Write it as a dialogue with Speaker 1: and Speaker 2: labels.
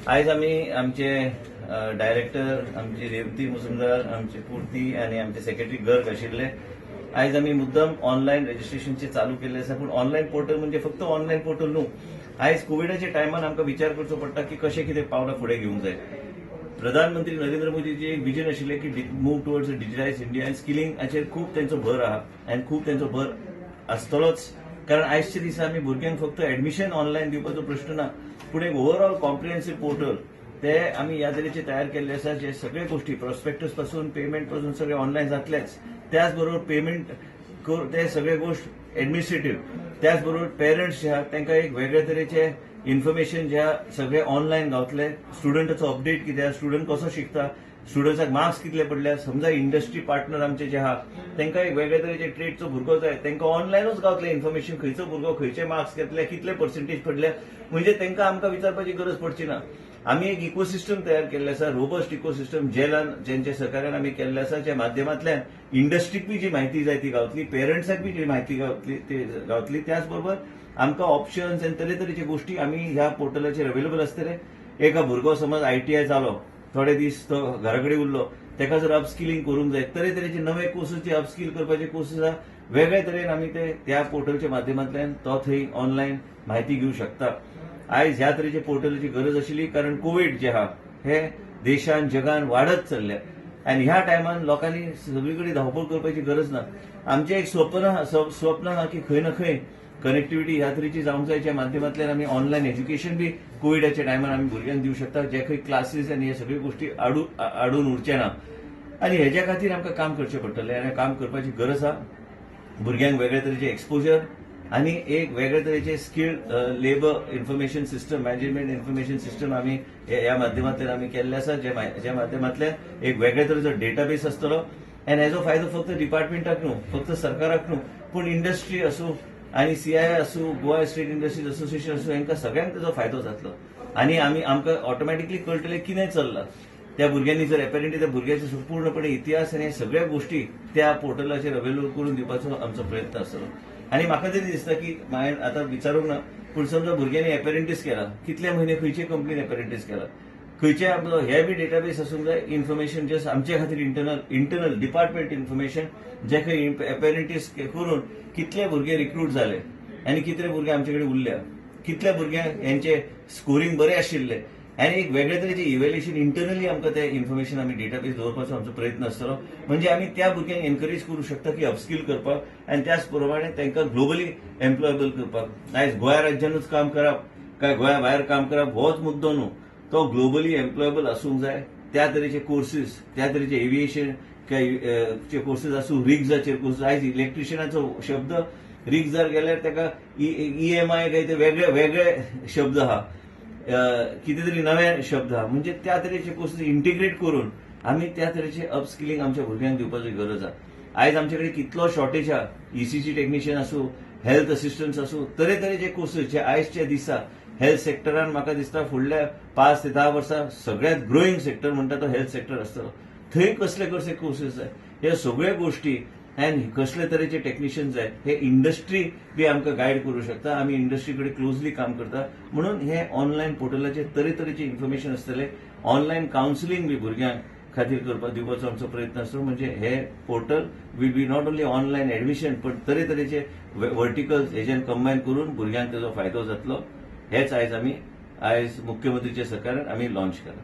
Speaker 1: आज आम्ही आमचे डायरेक्टर आमची रेवती मुजुमदार आमची पूर्ती आणि आमचे सेक्रेटरी गर्ग आशिल्ले आज आम्ही मुद्दम ऑनलाईन रजिस्ट्रेशनचे चालू केले आसा। पण ऑनलाईन पोर्टल म्हणजे फक्त ऑनलाईन पोर्टल न्हू, आज कोविडाच्या टायमान आमकां विचार करचो पडटा की कशें कितें पावलां फुडें घेवंक जाय। प्रधानमंत्री नरेंद्र मोदीजी एक विजन आशिल्लें की move towards a digitise India आनी स्किलिंगाचेर खूब तेंचो भर आहा आनी खूब तेंचो भर आसतलोच, कारण आयजच्या दिसा आमी भुरग्यांक फक्त एडमिशन ऑनलाईन दिवपाचो प्रश्न ना, पूण एक ओव्हरऑल कॉम्प्रिहेन्सिव्ह पोर्टल ते आम्ही ह्या तरेचे तयार केल्ले आसा जे सगळे गोष्टी प्रॉस्पेक्टस पासून पेमेंट पासून सगळे ऑनलाईन जातलेच। त्याचबरोबर पेमेंट ते सगळे गोष्ट एडमिनिस्ट्रेटिव्ह, त्याचबरोबर पेरंट्स जे आहात तांकां एक वेगळे तरेचे इन्फॉर्मेशन जे सगळे ऑनलाईन गावतले। स्टुडंटाचो अपडेट कितें, स्टुडंट कसो शिकता, स्टुडंट्साक मार्क्स कितले पडले, समजा इंडस्ट्री पार्टनर आमचे जे आहा तांकां एक वेगळे तरेचे ट्रेडचो भुरगो जाय तांकां ऑनलायनूच गावतले इन्फॉर्मेशन, खंयचो भुरगो खंयचे मार्क्स घेतले, कितले पर्सेंटेज पडले, म्हणजे तांकां आमकां विचारपाची गरज पडची ना। आम्ही एक इकोसिस्टम तयार केल्लें आसा, रोबस्ट इकोसिस्टम जेंच्या सहकार्यान आम्ही केल्लें आसा, ज्या माध्यमांतल्यान इंडस्ट्रीक बी जी माहिती जाय ती गावतली, पेरंट्साक बी जी माहिती गावतली, त्याचबरोबर आमकां ऑप्शन्स आनी तरेतरेचे गोष्टी आमी ह्या पोर्टलाचेर अवेलेबल आसतले। एका भुरगो समज ITI जालो, थोडे दीस तो घरा कडेन उरलो, ताका जर अपस्किलिंग करूंक जाय, तरेतरेचे नवे कोर्सेस अपस्किल करपाचे कोर्सेस आहा, वेगळे तरेन आमी ते त्या पोर्टलच्या माध्यमांतल्यान तो थंय ऑनलायन म्हायती घेवंक शकता। आज ह्या तरेचे पोर्टलाची गरज आशिल्ली, कारण कोविड जे आहा हे देशान जगान वाडत चल्ल्या आनी ह्या टायमान लोकांनी सगळीकडे धांवपळ करपाची गरज ना। आमचें एक स्वप्न आहा की खंय ना खंय कनेक्टिव्हिटी ह्या तरेची जावंक जाय, ज्या माध्यमांतल्यान आमी ऑनलायन एज्युकेशन बी कोविडाच्या टायमान आमी भुरग्यांक दिवंक शकता, जे खंय क्लासीस आनी हे सगळ्यो गोष्टी आडून उरचे ना। आनी हेच्या खातीर आमकां काम करचें पडटलें आनी काम करपाची गरज आहा। भुरग्यांक वेगळे तरेचे एक्सपोजर आणि एक वेगळे तरेचे skilled labour information system, management information system आम्ही ह्या माध्यमांतल्यान आम्ही केल्ले आसा, ज्या माध्यमांतल्यान एक वेगळे तरेचो डेटाबेस आसतलो आनी हेजो फायदो फक्त डिपार्टमेंटाक न्हू, फक्त सरकाराक न्हू, पूण इंडस्ट्री आसूं आनी CII आसूं, गोवा स्टेट इंडस्ट्रीज असोसिएशन आसूं, हांकां सगळ्यांक तेजो फायदो जातलो आनी आमकां ऑटोमॅटिकली कळटलें कितें चल्लां। त्या भुरग्यांनी जर एपेरंटली त्या भुरग्याचे संपूर्णपणे इतिहास आनी सगळ्या गोष्टी त्या पोर्टलाचेर अवेलेबल करून दिवपाचो आमचो प्रयत्न आसतलो। आणि म्हाका तरी दिसता की हांवें आतां विचारूंक ना, पूण समजा भुरग्यांनी एपेरेंटीस केला, कितले म्हयने खंयचे कंपनीन एपेरेंटीस केला, खंयचे आपलो हे बी डेटाबेस आसूंक जाय, इन्फॉर्मेशन जस्ट आमचे खातीर इंटरनल डिपार्टमेंट इन्फॉर्मेशन, जे खंय एपेरेंटीस करून कितले भुरगे रिक्रूट जाले आनी कितले भुरगे आमचे कडेन उरल्या, कितल्या भुरग्यांक यांचे स्कोरिंग बरें आशिल्ले आनी एक वेगळे तरेचे इव्हॅल्युएशन इंटरनली आमकां ते इन्फॉर्मेशन आमी डेटाबेस दवरपाचो आमचो प्रयत्न आसतलो, म्हणजे आमी त्या भुरग्यांक एनकरेज करूंक शकता की अपस्किल करपाक आनी त्याच प्रमाणे तांकां ग्लोबली एम्प्लॉयबल करपाक। आयज गोंया राज्यानूच काम करप काय गोंया भायर काम करप होच मुद्दो न्हू, तो ग्लोबली एम्प्लॉयबल आसूंक जाय। त्या तरेचे कोर्सीस, त्या तरेचे एव्हिएशन चे कोर्सीस आसूं, रिग्जाचेर कोर्सीस, आयज इलेक्ट्रिशियनाचो शब्द रिग्ज जर गेल्यार ताका EMI काय ते वेगळे वेगळे शब्द आहा, कितें तरी नवे शब्द आहा, म्हणजे त्या तरेचे कोर्सीस इंटिग्रेट करून आमी त्या तरेचे अपस्किलिंग आमच्या भुरग्यांक दिवपाची गरज आहा। आयज आमचे कडेन कितलो शॉर्टेज आहा, ECG टेक्निशियन आसूं, हेल्थ असिस्टंट्स आसूं, तरेतरेचे कोर्सीस जे आयजच्या दिसा हेल्थ सेक्टरान म्हाका दिसता फुडल्या 5 ते 10 वर्सां सगळ्यात ग्रोईंग सेक्टर म्हणटा तो हेल्थ सेक्टर आसतलो। थंय कसले कसले कोर्सीस जाय, हे सगळ्यो गोष्टी आनी कसले तरेचे टेक्निशियन जाय हे इंडस्ट्री बी आमकां गायड करूं शकता। आमी इंडस्ट्री कडेन क्लोजली काम करता, म्हणून हे ऑनलायन पोर्टलाचेर तरेतरेचे इन्फॉर्मेशन आसतले। ऑनलायन कावन्सिलिंग बी भुरग्यांक खातीर दिवपाचो आमचो प्रयत्न आसतो, म्हणजे हे portal will be not only online admission पण तरेतरेचे वर्टिकल्स हेच्यान कंबायन करून भुरग्यांक तेजो फायदो जातलो। हेच आयज मुख्यमंत्रीच्या सहकार्यान आमी लॉन्च केला।